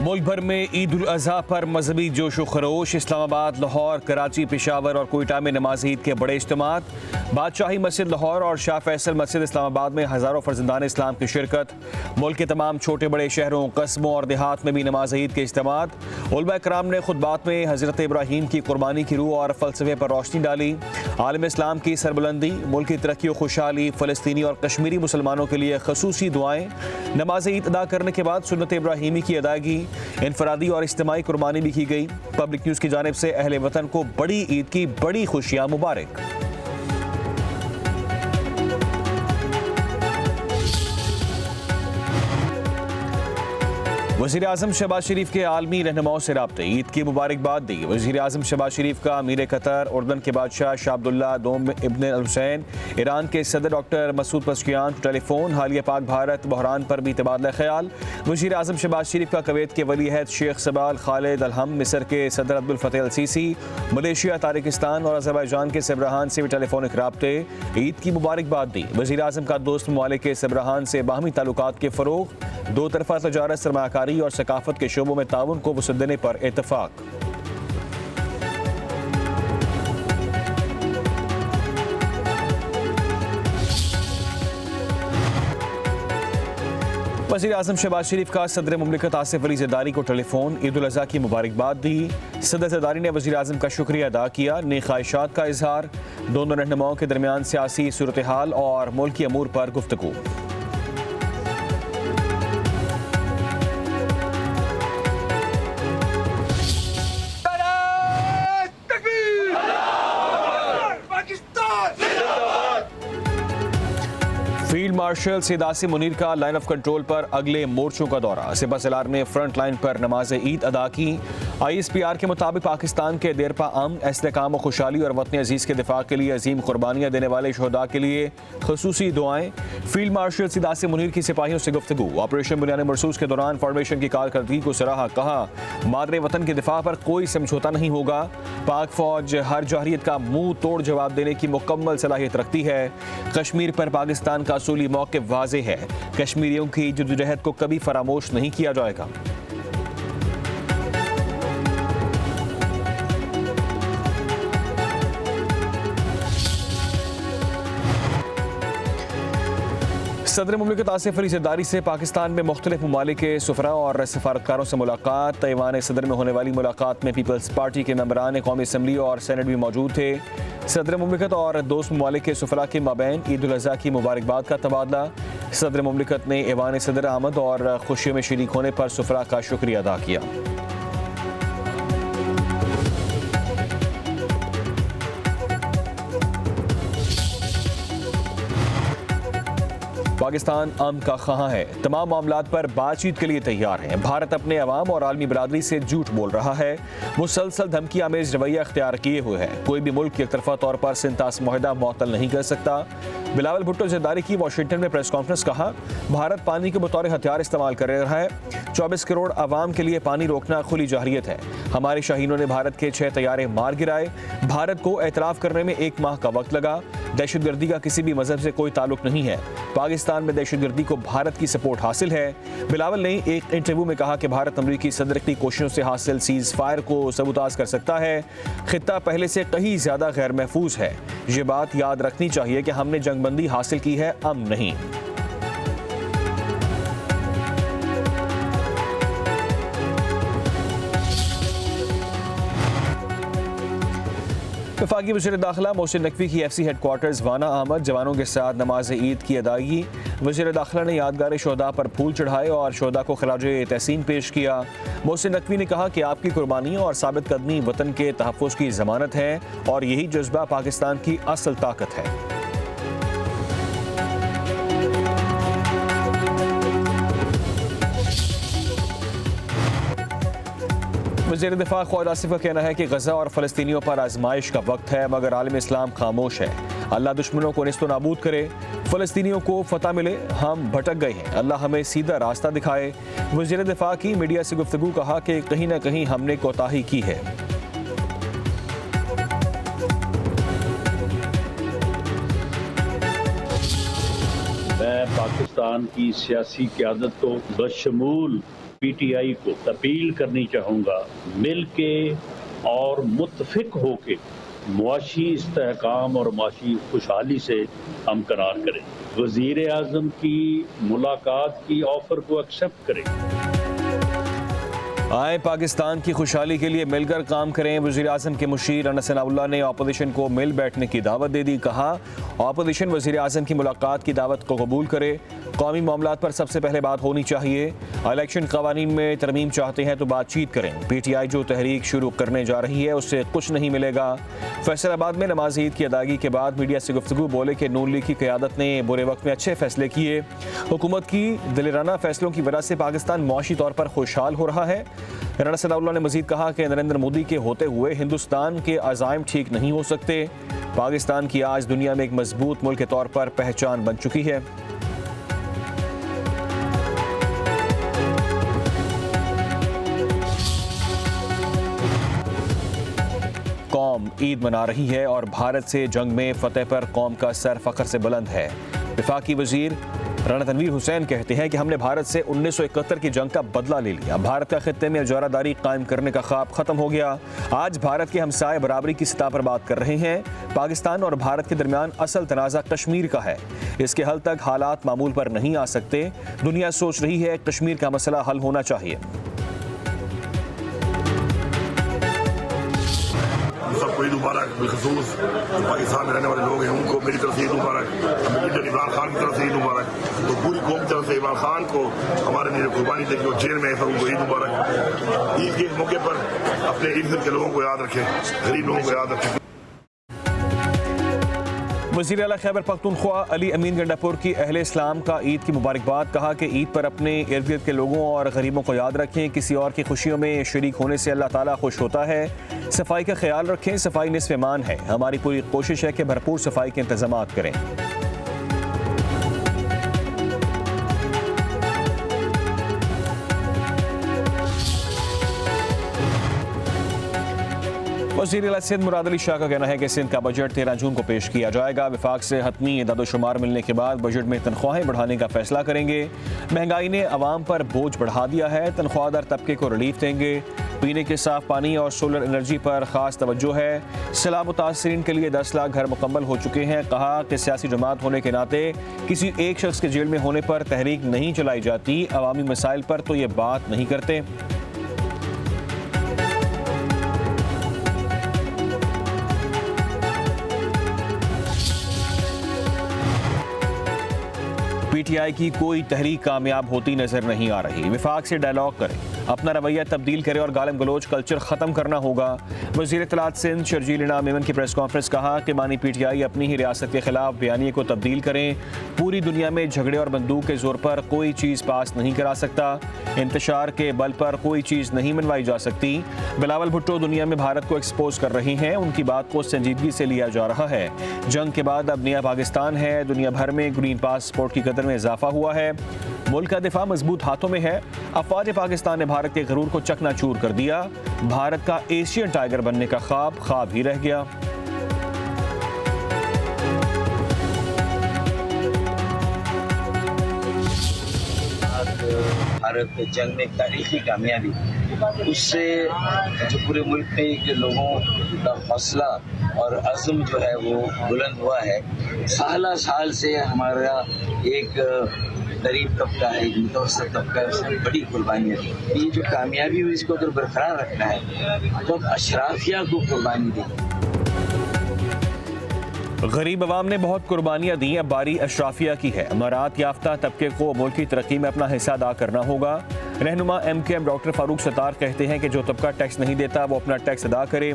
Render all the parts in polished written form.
मुल्क भर में ईद उल अज़हा पर मजहबी जोश व खरोश। इस्लामाबाद, लाहौर, कराची, पेशावर और कोयटा में नमाज ईद के बड़े इज्तिमात। बादशाही मस्जिद लाहौर और शाह फैसल मस्जिद इस्लामाबाद में हज़ारों फर्जंदान इस्लाम की शिरकत। मुल्क के तमाम छोटे बड़े शहरों, कस्बों और देहात में भी नमाज ईद के इज्तिमात। उलमा कराम ने खुतबात में हज़रत इब्राहीम की कुर्बानी की रूह और फ़लसफ़े पर रोशनी डाली। आलम इस्लाम की सरबुलंदी, मुल्क की तरक्की और खुशहाली, फ़लस्तीनी और कश्मीरी मुसलमानों के लिए खसूसी दुआएँ। नमाज ईद अदा करने के बाद सुन्नत इब्राहीमी की अदायगी, इनफरादी और इज्तिमाई कुर्बानी भी की गई। पब्लिक न्यूज़ की जानिब से अहले वतन को बड़ी ईद की बड़ी खुशियाँ मुबारक। वज़ीर आज़म शहबाज शरीफ के आलमी रहनुमाओं से राब्ते, ईद की मुबारकबाद दी। वज़ीर आज़म शहबाज शरीफ का अमीर कतर, उर्दन के बादशाह शाह अब्दुल्ला दोम इब्न अल हुसैन, ईरान के सदर डॉक्टर मसूद पज़ेश्कियान टेलीफोन, हालिया पाक भारत बहरान पर भी तबादला ख्याल। वज़ीर आज़म शहबाज शरीफ का कुवैत के वली अहद शेख सबाल खालिद अलहम, मिस्र के सदर अब्दुल फतेह अल सीसी, मलेशिया, ताजिकिस्तान और अज़रबैजान के सबरहान से भी टेलीफोनिक राब्ते, ईद की मुबारकबाद दी। वज़ीर आज़म का दोस्त ममालिक के सबरहान से बाहमी ताल्लुकात के फ़रोग़, दो तरफ़ा तजारत, सरमायाकारी और सकाफत के शोबों में ताउन को वसअत देने पर इत्तफ़ाक़। वज़ीर आज़म शहबाज शरीफ का सदर मुमलिकत आसिफ अली ज़रदारी को टेलीफोन, ईद उल अज़हा की मुबारकबाद दी। सदर ज़रदारी ने वज़ीर आज़म का शुक्रिया अदा किया, नेक ख्वाहिशात का इजहार। दोनों रहनुमाओं के दरमियान सियासी सूरत हाल और मुल्की अमूर पर गुफ्तगू। फील्ड मार्शल सैयद आसिम मुनीर का लाइन ऑफ कंट्रोल पर अगले मोर्चों का दौरा। सिपा सलार ने फ्रंट लाइन पर नमाज ईद अदा की। ISPR के मुताबिक पाकिस्तान के देरपा अमन, इस्तेहकाम और खुशहाली और वतन अजीज़ के दिफा के लिए अजीम कुर्बानियाँ देने वाले शहदा के लिए खसूसी दुआएं। फील्ड मार्शल सैयद आसिम मुनीर की सिपाहियों से गुफ्तगू। ऑपरेशन बुनियाद मरसूस के दौरान फॉर्मेशन की कारकर्दगी को सराहा, कहा मादरे वतन के दिफा पर कोई समझौता नहीं होगा। पाक फौज हर जहरियत का मुंह तोड़ जवाब देने की मुकम्मल सलाहियत रखती है। कश्मीर पर पाकिस्तान का असूली मौक़िफ़ वाज़े है, कश्मीरियों की जद्दोजहद को कभी फरामोश नहीं किया जाएगा। सदर मुमलिकत आसिफ अली ज़रदारी से पाकिस्तान में मुख्तलिफ ममालिक के सफ़रा और सफारतकारों से मुलाकात। तैवान सदर में होने वाली मुलाकात में पीपल्स पार्टी के मेंबरान कौमी असम्बली और सेनेट भी मौजूद थे। सदर मुमलिकत और दोस्त ममालिक के सफ़रा के माबैन ईद उल अज़हा की मुबारकबाद का तबादला। सदर मुमलिकत ने ऐवान सदर आमद और खुशियों में शरीक होने पर सफ़रा का शुक्रिया अदा किया। पाकिस्तान अमन का ख़्वाह है, तमाम मामलात पर बातचीत के लिए तैयार है। भारत अपने अवाम और आलमी बरादरी से झूठ बोल रहा है, मुसलसल धमकी आमेज रवैया अख्तियार किए हुए है। कोई भी मुल्क एक तरफा तौर पर सिंतास मुआहदा मुअत्तल नहीं कर सकता। बिलावल भुट्टो ज़रदारी की वाशिंगटन में प्रेस कॉन्फ्रेंस, कहा भारत पानी के बतौर हथियार इस्तेमाल कर रहा है। 24 करोड़ आवाम के लिए पानी रोकना खुली जाहिरियत है। हमारे शाहीनों ने भारत के 6 तैयारे मार गिराए। भारत को एतराफ़ करने में 1 माह का वक्त लगा। दहशतगर्दी का किसी भी मजहब से कोई ताल्लुक नहीं है। पाकिस्तान में दहशतगर्दी को भारत की सपोर्ट हासिल है। बिलावल ने एक इंटरव्यू में कहा कि भारत अमरीकी सदर की कोशिशों से हासिल सीज़ फायर को सबूताज कर सकता है। खित्ता पहले से कहीं ज़्यादा गैर महफूज है। ये बात याद रखनी चाहिए कि हमने जंगबंदी हासिल की है, अमन नहीं। वफाकी वज़ीर दाखिला मोहसिन नकवी की FC हेडक्वार्टर्स वाना आमद, जवानों के साथ नमाज ईद की अदायगी। वज़ीर दाखिला ने यादगार शोहदा पर फूल चढ़ाए और शोहदा को खराजे तहसीन पेश किया। मोहसिन नकवी ने कहा कि आपकी कुर्बानी और साबित कदमी वतन के तहफ़्फ़ुज़ की ज़मानत है और यही जज्बा पाकिस्तान की असल ताकत है। वज़ीर दिफा ख्वाजा आसिफ का कहना है कि गजा और फ़लस्तीनियों पर आजमाइश का वक्त है, मगर आलम इस्लाम खामोश है। अल्लाह दुश्मनों को निस्तो नाबूद करे, फ़लस्तीनियों को फतह मिले। हम भटक गए हैं, अल्लाह हमें सीधा रास्ता दिखाए। वज़ीर दिफा की मीडिया से गुफ्तगू, कहा कि कहीं ना कहीं हमने कोताही की है। मैं पाकिस्तान की सियासी क़यादत को बशमूल PTI को अपील करनी चाहूँगा, मिल के और मुत्तफिक होके मुआशी इस्तेहकाम और मुआशी खुशहाली से हमकरार करें। वज़ीर आज़म की मुलाकात की ऑफ़र को एक्सेप्ट करें। आए पाकिस्तान की खुशहाली के लिए मिलकर काम करें। वज़ीर आज़म के मुशीर अनस सनाउल्लाह ने अपोजिशन को मिल बैठने की दावत दे दी। कहा, अपोजिशन वज़ीर आज़म की मुलाकात की दावत को कबूल करे। कौमी मामलात पर सबसे पहले बात होनी चाहिए। इलेक्शन कवानीन में तरमीम चाहते हैं तो बातचीत करें। PTI जो तहरीक शुरू करने जा रही है उससे कुछ नहीं मिलेगा। फैसलाबाद में नमाज ईद की अदायगी के बाद मीडिया से गुफ्तगू, बोले कि नून लीग की क़यादत ने बुरे वक्त में अच्छे फैसले किए। हुकूमत की दिलेराना फैसलों की वजह से पाकिस्तान मुआशी तौर पर खुशहाल हो रहा है। राना सनाउल्लाह ने मजीद कहा कि नरेंद्र मोदी के होते हुए हिंदुस्तान के अज़ाइम ठीक नहीं हो सकते। पाकिस्तान की आज दुनिया में एक मजबूत मुल्क के तौर पर पहचान बन चुकी है। कौम ईद मना रही है और भारत से जंग में फतेह पर कौम का सर फख्र से बुलंद है। वफाकी वजीर राना तनवीर हुसैन कहते हैं कि हमने भारत से 1971 की जंग का बदला ले लिया। भारत का खित्ते में इजारादारी कायम करने का ख्वाब खत्म हो गया। आज भारत के हमसाये बराबरी की सतह पर बात कर रहे हैं। पाकिस्तान और भारत के दरमियान असल तनाज़ा कश्मीर का है। इसके हल तक हालात मामूल पर नहीं आ सकते। दुनिया सोच रही है कश्मीर का मसला हल होना चाहिए। सबको ईद मुबारक। बिलखसूस पाकिस्तान में रहने वाले लोग हैं उनको मेरी तरफ से ईद मुबारक। लीडर इमरान खान की तरफ से ईद मुबारक। तो पूरी कौम की तरफ से इमरान खान को हमारे लिए कुर्बानी देगी और जेल में है उनको ईद मुबारक। ईद के मौके पर अपने इर्द गिर्द के लोगों को याद रखें, गरीब लोगों को याद रखें। वज़ीर आला खैबर पख्तूनख्वा अली अमीन गंडापुर की अहले इस्लाम का ईद की मुबारकबाद। कहा कि ईद पर अपने इर्द गिर्द के लोगों और गरीबों को याद रखें। किसी और की खुशियों में शरीक होने से अल्लाह ताला खुश होता है। सफाई का ख्याल रखें, सफाई निस्फ़ ईमान है। हमारी पूरी कोशिश है कि भरपूर सफाई के इंतजामात करें। वज़ीर आला सिंध मुराद अली शाह का कहना है कि सिंध का बजट 13 जून को पेश किया जाएगा। विफाक से हतमी इदाद-ओ-शुमार मिलने के बाद बजट में तनख्वाहें बढ़ाने का फैसला करेंगे। महंगाई ने अवाम पर बोझ बढ़ा दिया है। तनख्वाहदार तबके को रिलीफ देंगे। पीने के साफ पानी और सोलर एनर्जी पर खास तवज्जो है। सैलाब मुतासरीन के लिए 10 लाख घर मुकम्मल हो चुके हैं। कहा कि सियासी जमात होने के नाते किसी एक शख्स के जेल में होने पर तहरीक नहीं चलाई जाती। अवामी मसाइल पर तो ये बात नहीं करते। PTI की कोई तहरीक कामयाब होती नजर नहीं आ रही। विफाक से डायलॉग करें, अपना रवैया तब्दील करें और गालिम गलोच कल्चर ख़त्म करना होगा। वज़ीर इत्तलात सिंध शर्जील इनाम मेमन की प्रेस कॉन्फ्रेंस, कहा कि मानी PTI अपनी ही रियासत के खिलाफ बयानिए को तब्दील करें। पूरी दुनिया में झगड़े और बंदूक के जोर पर कोई चीज़ पास नहीं करा सकता। इंतशार के बल पर कोई चीज़ नहीं मनवाई जा सकती। बिलावल भुट्टो दुनिया में भारत को एक्सपोज कर रहे हैं। उनकी बात को संजीदगी से लिया जा रहा है। जंग के बाद अब नया पाकिस्तान है। दुनिया भर में ग्रीन पासपोर्ट की कदर में इजाफा हुआ है। मुल्क का दिफा मजबूत हाथों में है। अफवाज पाकिस्तान ने भारत के गरूर को चकनाचूर कर दिया। भारत का एशियन टाइगर बनने का ख्वाब ही रह गया। भारत जंग में एक तारीखी कामयाबी, उससे जो पूरे मुल्क में के लोगों का हौसला और अज़्म जो है वो बुलंद हुआ है। साल से हमारा एक गरीब तबका है, एक मुतवस्सित तबका है, उसमें बड़ी कुर्बानियाँ दी। ये जो कामयाबी हुई इसको अगर बरकरार रखना है तो अब अशराफिया को कुर्बानी दें। गरीब अवाम ने बहुत कुर्बानियाँ दी, अब बारी अशराफिया की है। मरात याफ्ता तबके को मुल्क की तरक्की में अपना हिस्सा अदा करना होगा। रहनुमा MQM डॉक्टर फारूक सत्तार कहते हैं कि जो तबका टैक्स नहीं देता वो अपना टैक्स अदा करे।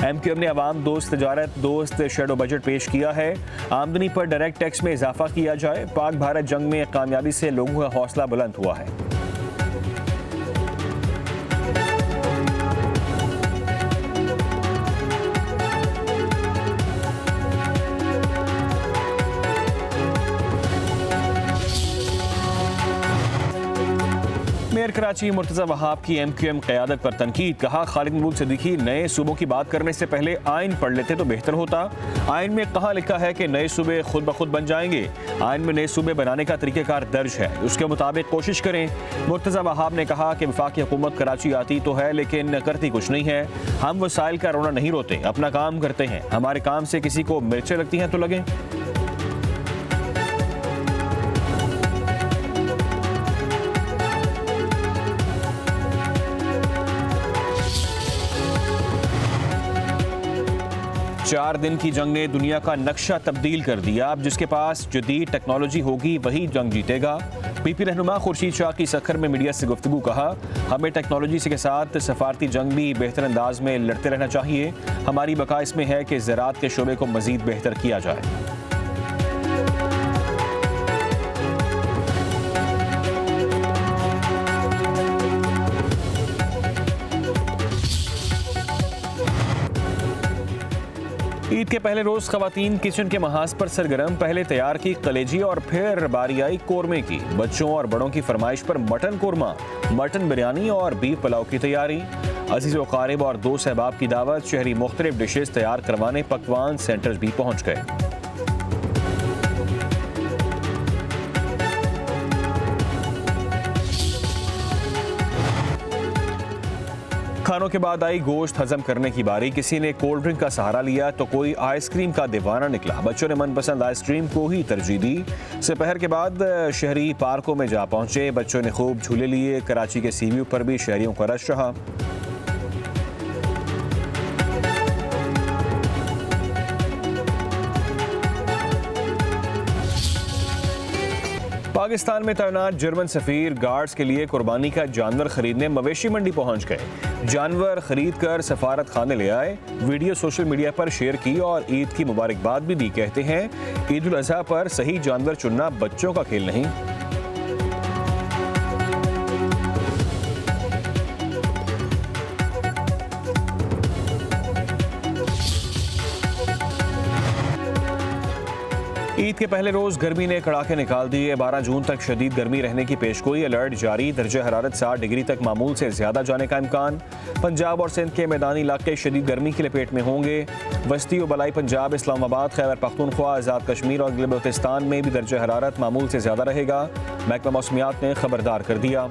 MQM ने अवाम दोस्त तजारत दोस्त शेडो बजट पेश किया है। आमदनी पर डायरेक्ट टैक्स में इजाफा किया जाए। पाक भारत जंग में कामयाबी से लोगों का हौसला बुलंद हुआ है। मेयर कराची मुर्तज़ा वहाब की MQM क़यादत पर तनकीद। कहा, खालिद महमूद सिद्दीकी नए सूबों की बात करने से पहले आइन पढ़ लेते तो बेहतर होता। आइन में कहाँ लिखा है कि नए सूबे खुद ब खुद बन जाएंगे? आइन में नए सूबे बनाने का तरीक़ेकार दर्ज है, उसके मुताबिक कोशिश करें। मुर्तज़ा वहाब ने कहा कि वफाकी हुकूमत कराची आती तो है लेकिन करती कुछ नहीं है। हम वसाइल का रोना नहीं रोते, अपना काम करते हैं। हमारे काम से किसी को मिर्चें लगती हैं तो लगे। चार दिन की जंग ने दुनिया का नक्शा तब्दील कर दिया। अब जिसके पास जदीद टेक्नोलॉजी होगी वही जंग जीतेगा। PP रहनुमा खुर्शीद शाह की सखर में मीडिया से गुफ्तगू। कहा, हमें टेक्नोलॉजी के साथ सफारती जंग भी बेहतर अंदाज में लड़ते रहना चाहिए। हमारी बका इसमें है कि ज़राअत के शोबे को मज़ीद बेहतर किया जाए। ईद के पहले रोज खवातीन किचन के महाज पर सरगर्म। पहले तैयार की कलेजी और फिर बारी आई कोरमे की। बच्चों और बड़ों की फरमाइश पर मटन कोरमा, मटन बिरयानी और बीफ पुलाव की तैयारी। अजीज़ व क़ारिब और दोस्त अहबाब की दावत। शहरी मुख्तलिफ डिशेज तैयार करवाने पकवान सेंटर्स भी पहुँच गए। खानों के बाद आई गोश्त हजम करने की बारी। किसी ने कोल्ड ड्रिंक का सहारा लिया तो कोई आइसक्रीम का दीवाना निकला। बच्चों ने मनपसंद आइसक्रीम को ही तरजीह दी। दोपहर के बाद शहरी पार्कों में जा पहुंचे। बच्चों ने खूब झूले लिए। कराची के सी व्यू पर भी शहरियों का रश रहा। पाकिस्तान में तैनात जर्मन सफीर गार्ड्स के लिए कुर्बानी का जानवर खरीदने मवेशी मंडी पहुंच गए। जानवर खरीद कर सफारत खाने ले आए। वीडियो सोशल मीडिया पर शेयर की और ईद की मुबारकबाद भी दी। कहते हैं, ईद उल अज़हा पर सही जानवर चुनना बच्चों का खेल नहीं। ईद के पहले रोज गर्मी ने कड़ाके निकाल दिए। 12 जून तक शदीद गर्मी रहने की पेशगोई। अलर्ट जारी। दर्जा हरारत 60 डिग्री तक मामूल से ज्यादा जाने का इम्कान। पंजाब और सिंध के मैदानी इलाके शदीद गर्मी की लपेट में होंगे। वस्ती और बलाई पंजाब, इस्लामाबाद, खैबर पख्तूनख्वा, आज़ाद कश्मीर और गिलगित-बल्तिस्तान में भी दर्जा हरारत मामूल से ज्यादा रहेगा। महकमा मौसमियात ने खबरदार कर दिया।